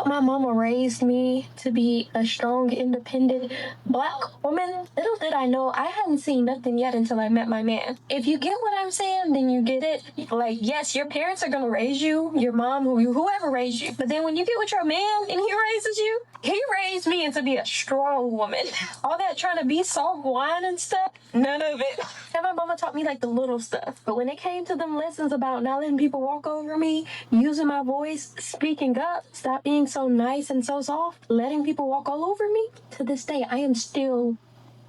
My mama raised me to be a strong, independent black woman. Little did I know, I hadn't seen nothing yet until I met my man. If you get what I'm saying, then you get it. Like, yes, your parents are gonna raise you, your mom, whoever raised you. But then when you get with your man and he raises you, he raised me into be a strong woman. All that trying to be soft wine and stuff, none of it. And my mama taught me like the little stuff. But when it came to them lessons about not letting people walk over me, using my voice, speaking up, stop being so nice and so soft, letting people walk all over me, to this day, I am still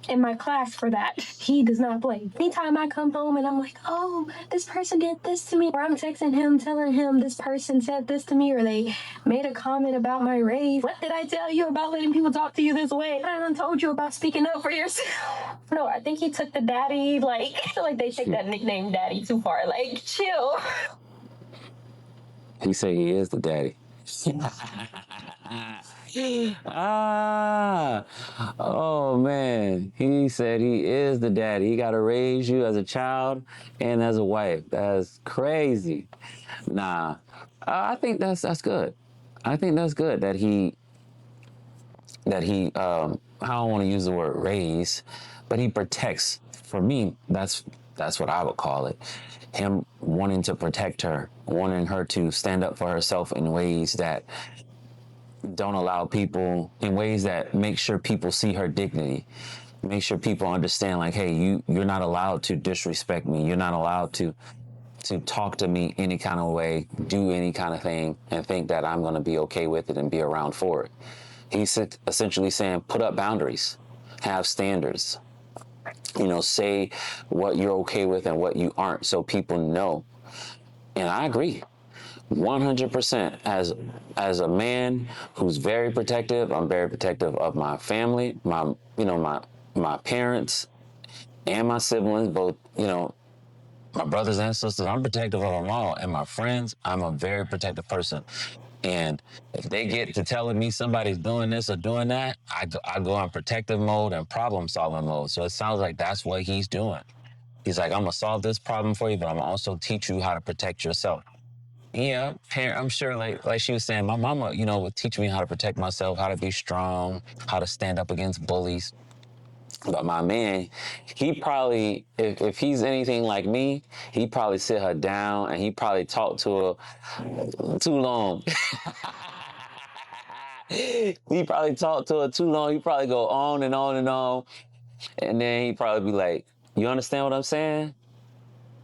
in my class for that. He does not play. Anytime I come home and I'm like, oh, this person did this to me, or I'm texting him, telling him this person said this to me, or they made a comment about my race. What did I tell you about letting people talk to you this way? I done told you about speaking up for yourself. No, I think he took the daddy, like, I feel like they take that nickname daddy too far. Like, chill. He said he is the daddy. Oh man. He said he is the daddy. He got to raise you as a child and as a wife. That's crazy. Nah, I think that's good. I think that's good that he I don't want to use the word raise, but he protects. For me, that's what I would call it. Him wanting to protect her, wanting her to stand up for herself in ways that don't allow people, in ways that make sure people see her dignity, make sure people understand, like, hey, you're not allowed to disrespect me. You're not allowed to talk to me any kind of way, do any kind of thing, and think that I'm going to be okay with it and be around for it. He's essentially saying, put up boundaries, have standards, say what you're okay with and what you aren't, so people know. And I agree 100%. As a man who's very protective, I'm very protective of my family, my parents and my siblings, both, my brothers and sisters. I'm protective of them all. And my friends, I'm a very protective person. And if they get to telling me somebody's doing this or doing that, I go in protective mode and problem solving mode. So it sounds like that's what he's doing. He's like, I'm going to solve this problem for you, but I'm going to also teach you how to protect yourself. Yeah, I'm sure, like she was saying, my mama, would teach me how to protect myself, how to be strong, how to stand up against bullies. But my man, he probably, if he's anything like me, he probably sit her down and he probably talk to her too long. He probably talk to her too long. He probably go on and on and on. And then he probably be like, you understand what I'm saying?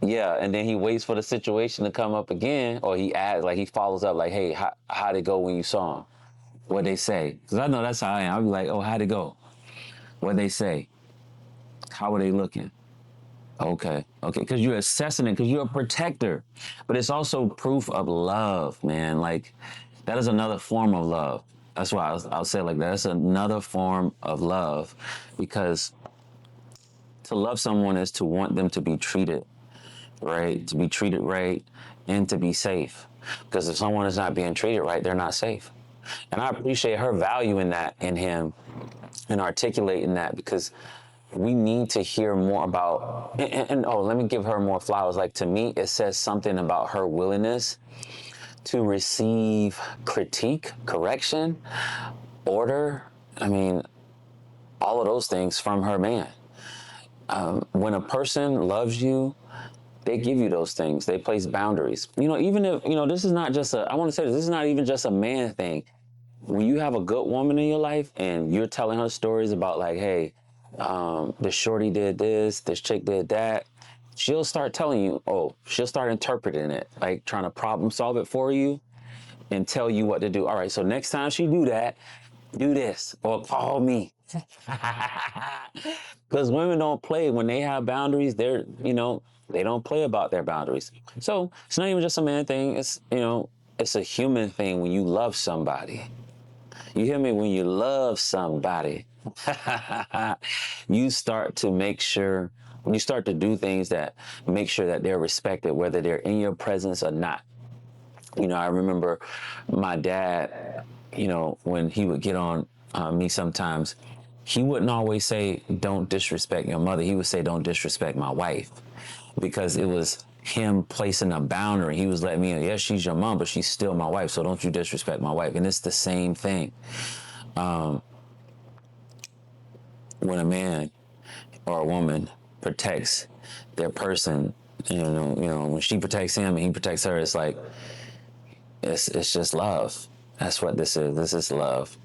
Yeah, and then he waits for the situation to come up again, or he adds, like, he follows up, like, hey, how'd it go when you saw him? What'd they say? Because I know that's how I am. I'll be like, oh, how'd it go? What'd they say? How were they looking? Okay, because you're assessing it, because you're a protector. But it's also proof of love, man. Like, that is another form of love. That's why I'll say it like that. That's another form of love, because to love someone is to want them to be treated right, to be treated right, and to be safe. Because if someone is not being treated right, they're not safe. And I appreciate her valuing that in him and articulating that, because we need to hear more about, and let me give her more flowers. Like, to me, it says something about her willingness to receive critique, correction, order. I mean, all of those things from her man. When a person loves you, they give you those things. They place boundaries. Even if, this is not just I want to say this is not even just a man thing. When you have a good woman in your life and you're telling her stories about, like, hey, this shorty did this chick did that, she'll start telling you, she'll start interpreting it, like trying to problem solve it for you and tell you what to do. All right, so next time she do that, do this, or call me. Because women don't play. When they have boundaries, they don't play about their boundaries. So it's not even just a man thing. It's, it's a human thing. When you love somebody, you hear me? When you love somebody, you start to do things that make sure that they're respected, whether they're in your presence or not. I remember my dad, when he would get on me sometimes, he wouldn't always say, don't disrespect your mother. He would say, don't disrespect my wife, because it was him placing a boundary. He was letting me know, yes, she's your mom, but she's still my wife, so don't you disrespect my wife. And it's the same thing. When a man or a woman protects their person, when she protects him and he protects her, it's like, it's just love. That's what this is. This is love.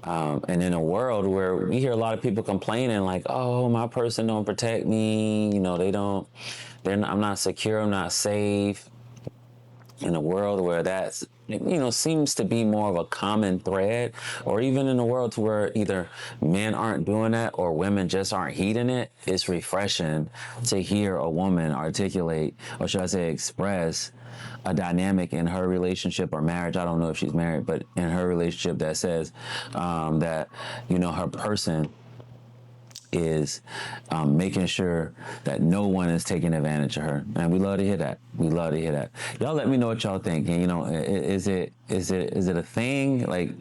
And in a world where we hear a lot of people complaining like, oh, my person don't protect me, I'm not secure, I'm not safe. In a world where that's, seems to be more of a common thread, or even in a world to where either men aren't doing that or women just aren't heeding it, it's refreshing to hear a woman articulate, or should I say express, a dynamic in her relationship or marriage. I don't know if she's married, but in her relationship that says that, her person is making sure that no one is taking advantage of her. And we love to hear that. We love to hear that. Y'all let me know what y'all think. And, is it a thing like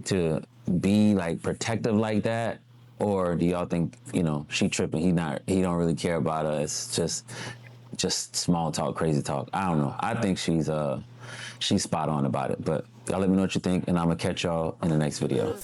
to be like protective like that? Or do y'all think, she tripping, he don't really care about us, just small talk, crazy talk? I don't know. I think she's spot on about it. But y'all let me know what you think, and I'm gonna catch y'all in the next video.